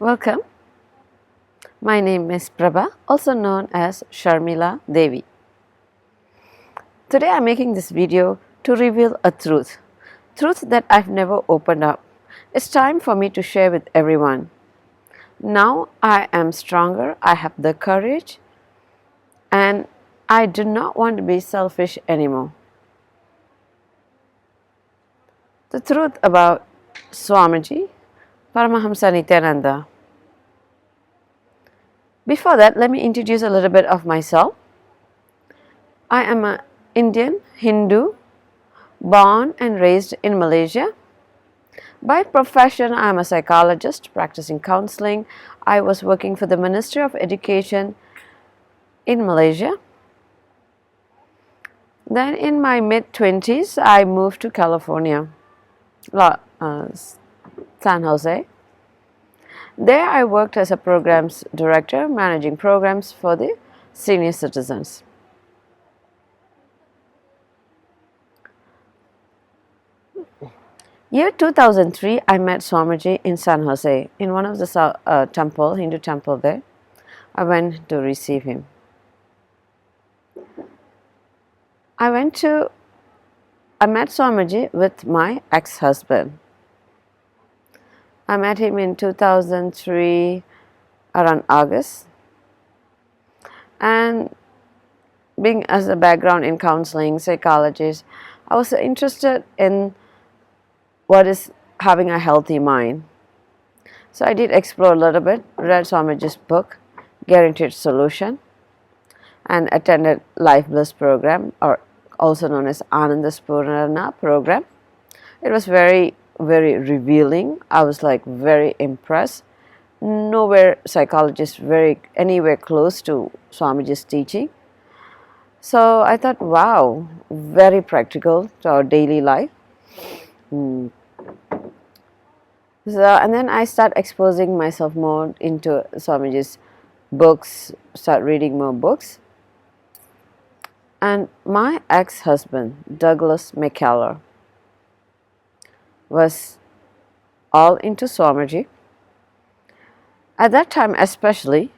Welcome. My name is Prabha, also known as Sharmila Devi. Today I'm making this video to reveal a truth that I've never opened up. It's time for me to share with everyone. Now I am stronger, I have the courage, and I do not want to be selfish anymore. The truth about Swamiji, Paramahamsa Nithyananda. Before that, let me introduce a little bit of myself. I am an Indian Hindu, born and raised in Malaysia. By profession, I am a psychologist practicing counseling. I was working for the Ministry of Education in Malaysia. Then in my mid-20s, I moved to California, San Jose. There I worked as a programs director, managing programs for the senior citizens. Year 2003, I met Swamiji in San Jose, in one of the Hindu temple there. I went to receive him. I met Swamiji with my ex-husband. I met him in 2003 around August, and being as a background in counseling, psychologist, I was interested in what is having a healthy mind. So I did explore a little bit, read Swamiji's book, Guaranteed Solution, and attended Life Bliss program, or also known as Ananda Spurana program. It was very revealing. I was like very impressed. Nowhere psychologist anywhere close to Swamiji's teaching. So I thought, wow, very practical to our daily life. So, and then I start exposing myself more into Swamiji's books, start reading more books. And my ex-husband, Douglas MacKallor, was all into Swamiji. At that time especially,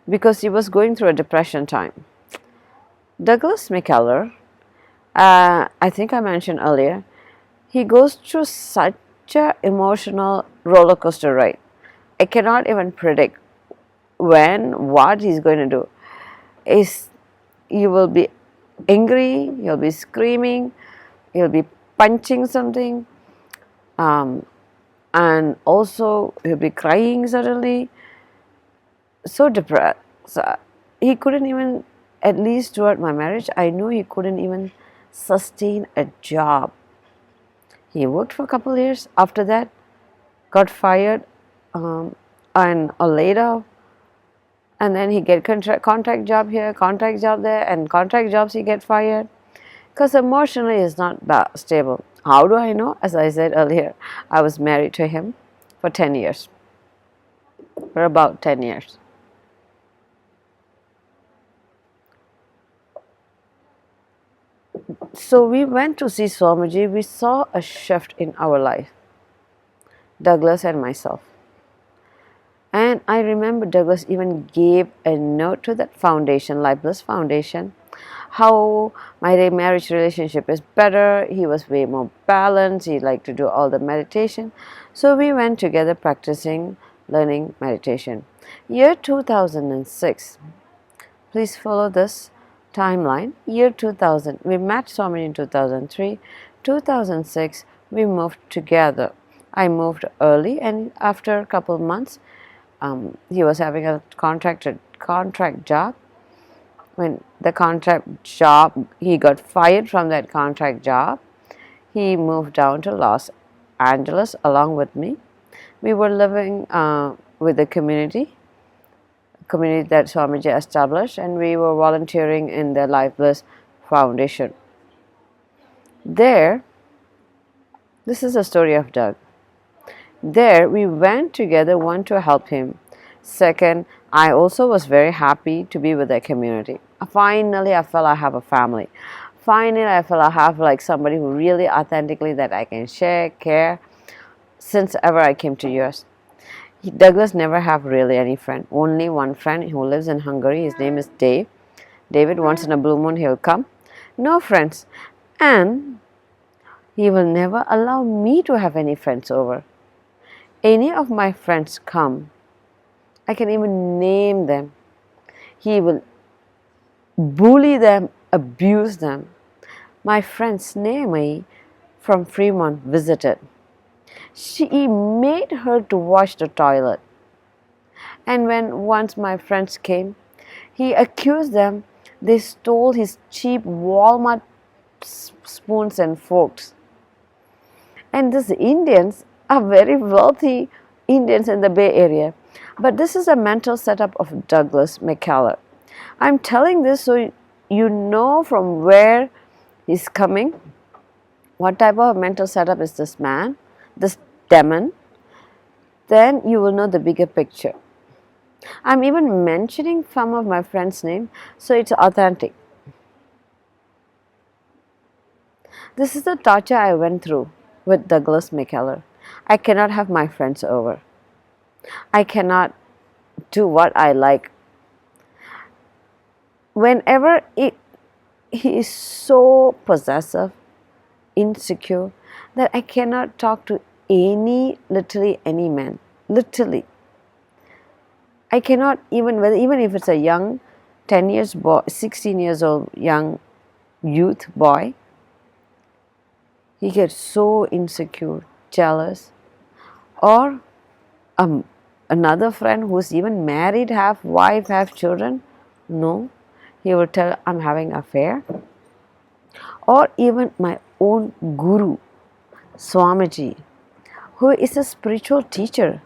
because he was going through a depression time. Douglas MacKallor, I think I mentioned earlier, he goes through such an emotional roller coaster ride. I cannot even predict what he's going to do. You will be angry, you'll be screaming, you'll be punching something, and also he'll be crying suddenly. So depressed. So he couldn't even, at least throughout my marriage, I knew he couldn't even sustain a job. He worked for a couple of years. After that, got fired and laid off. And then he get contract job here, contract job there, and contract jobs he get fired. Because emotionally is not stable. How do I know? As I said earlier, I was married to him for 10 years. For about 10 years. So we went to see Swamiji. We saw a shift in our life, Douglas and myself. And I remember Douglas even gave a note to that foundation, Life Bliss Foundation, how my marriage relationship is better. He was way more balanced. He liked to do all the meditation. So we went together practicing, learning meditation. Year 2006. Please follow this timeline. Year 2000. We met Swami in 2003. 2006, we moved together. I moved early, and after a couple of months, he was having a contract job. When the contract job, he got fired from that contract job. He moved down to Los Angeles along with me. We were living with the community that Swamiji established, and we were volunteering in the Life Bliss Foundation. There, this is the story of Doug. There, we went together, one, to help him. Second, I also was very happy to be with the community. Finally, I felt I have a family. Finally, I felt I have like somebody who really authentically that I can share, care, since ever I came to US. Douglas never have really any friend. Only one friend who lives in Hungary. His name is Dave. David, once in a blue moon he'll come. No friends. And he will never allow me to have any friends over. Any of my friends come, I can even name them. He will bully them, abuse them. My friend Naomi from Fremont visited. He made her to wash the toilet. And when once my friends came, he accused them they stole his cheap Walmart spoons and forks. And these Indians are very wealthy Indians in the Bay Area. But this is a mental setup of Douglas MacKallor. I'm telling this so you know from where he's coming. What type of mental setup is this man, this demon? Then you will know the bigger picture. I'm even mentioning some of my friends' names so it's authentic. This is the torture I went through with Douglas MacKallor. I cannot have my friends over. I cannot do what I like. Whenever he is so possessive, insecure, that I cannot talk to literally any man. Literally. I cannot even if it's a young 10 years boy, 16 years old young youth boy, he gets so insecure, jealous. Or another friend who's even married, have wife, have children, no, he will tell I'm having an affair. Or even my own guru, Swamiji, who is a spiritual teacher.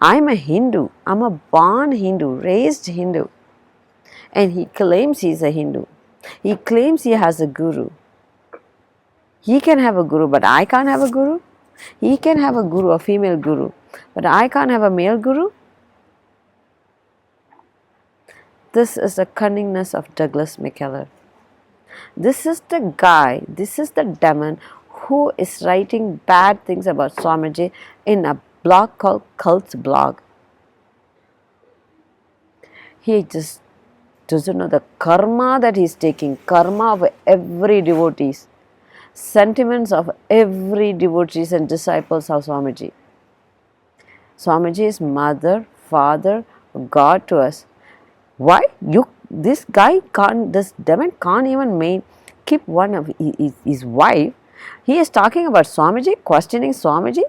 I'm a Hindu. I'm a born Hindu, raised Hindu. And he claims he's a Hindu. He claims he has a guru. He can have a guru, but I can't have a guru. He can have a guru, a female guru, but I can't have a male guru. This is the cunningness of Douglas MacKallor. This is the guy, this is the demon who is writing bad things about Swamiji in a blog called Cult's Blog. He just doesn't know the karma that he's taking, karma of every devotee, sentiments of every devotees and disciples of Swamiji. Swamiji is mother, father, God to us. Why? This demon can't even keep one of his wife. He is talking about Swamiji, questioning Swamiji.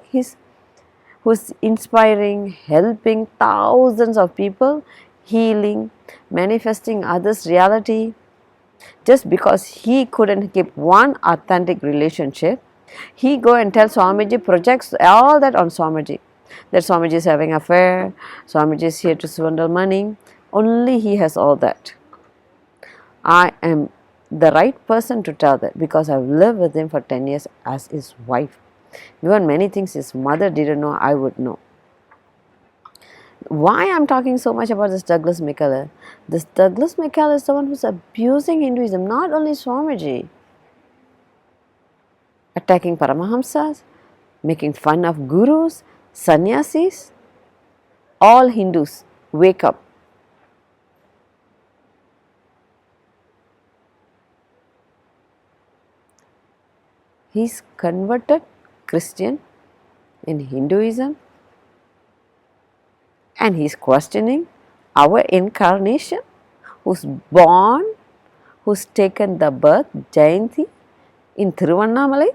Who's inspiring, helping thousands of people, healing, manifesting others' reality. Just because he couldn't keep one authentic relationship, he go and tell Swamiji, projects all that on Swamiji. That Swamiji is having an affair, Swamiji is here to swindle money. Only he has all that. I am the right person to tell that because I've lived with him for 10 years as his wife. Even many things his mother didn't know, I would know. Why I'm talking so much about this Douglas MacKallor? This Douglas MacKallor is the one who's abusing Hinduism, not only Swamiji. Attacking Paramahamsas, making fun of gurus, sannyasis. All Hindus, wake up. He's converted Christian in Hinduism and he's questioning our incarnation, who's born, who's taken the birth, Jayanti, in Thiruvannamalai,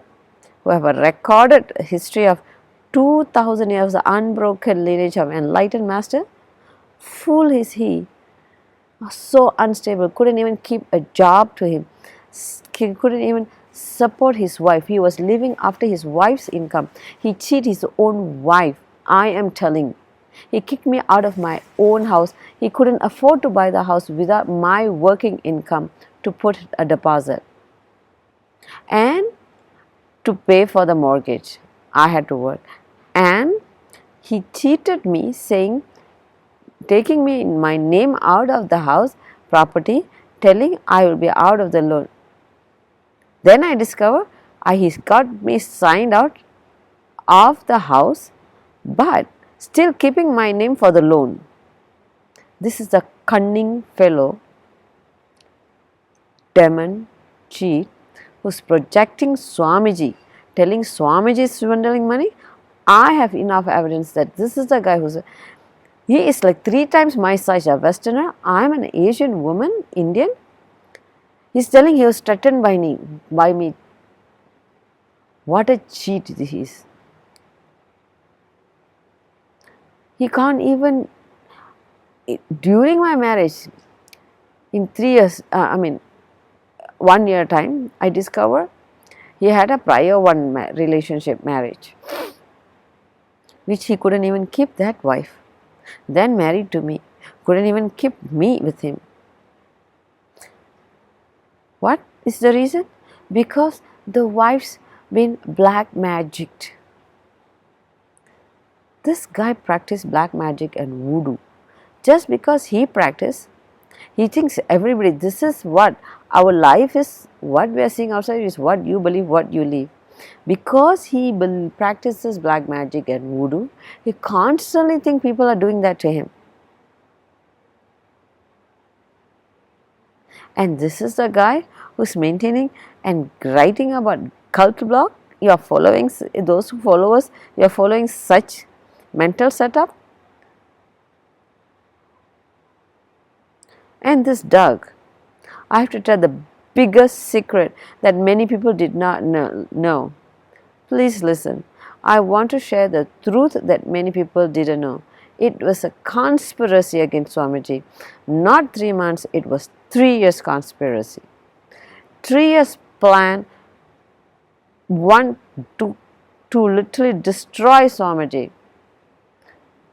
who have a recorded history of 2000 years of unbroken lineage of enlightened master. Fool is he, so unstable, couldn't even keep a job to him, he couldn't even support his wife. He was living after his wife's income. He cheated his own wife. I am telling. He kicked me out of my own house. He couldn't afford to buy the house without my working income to put a deposit. And to pay for the mortgage, I had to work. And he cheated me, saying, taking my name out of the house, property, telling I will be out of the loan. Then I discovered he's got me signed out of the house, but still keeping my name for the loan. This is the cunning fellow, demon, cheat, who's projecting Swamiji, telling Swamiji is swindling money. I have enough evidence that this is the guy he is like 3 times my size, a Westerner. I am an Asian woman, Indian. He's telling he was threatened by me. What a cheat he is. He can't even, during my marriage, in 3 years, 1 year time, I discovered he had a prior relationship marriage, which he couldn't even keep that wife. Then married to me, couldn't even keep me with him. What is the reason? Because the wife's been black magicked. This guy practiced black magic and voodoo. Just because he practiced, he thinks everybody, this is what our life is, what we are seeing outside is what you believe, what you live. Because he practices black magic and voodoo, he constantly thinks people are doing that to him. And this is the guy who's maintaining and writing about cult blog. You are following, those who follow us, you are following such mental setup. And this Doug, I have to tell the biggest secret that many people did not know. Please listen. I want to share the truth that many people didn't know. It was a conspiracy against Swamiji. Not 3 months, it was 3 years conspiracy. 3 years plan, to literally destroy Swamiji,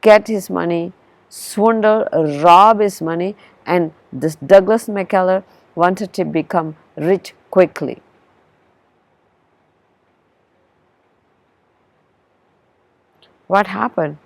get his money, swindle, rob his money, and this Douglas MacKallor wanted to become rich quickly. What happened?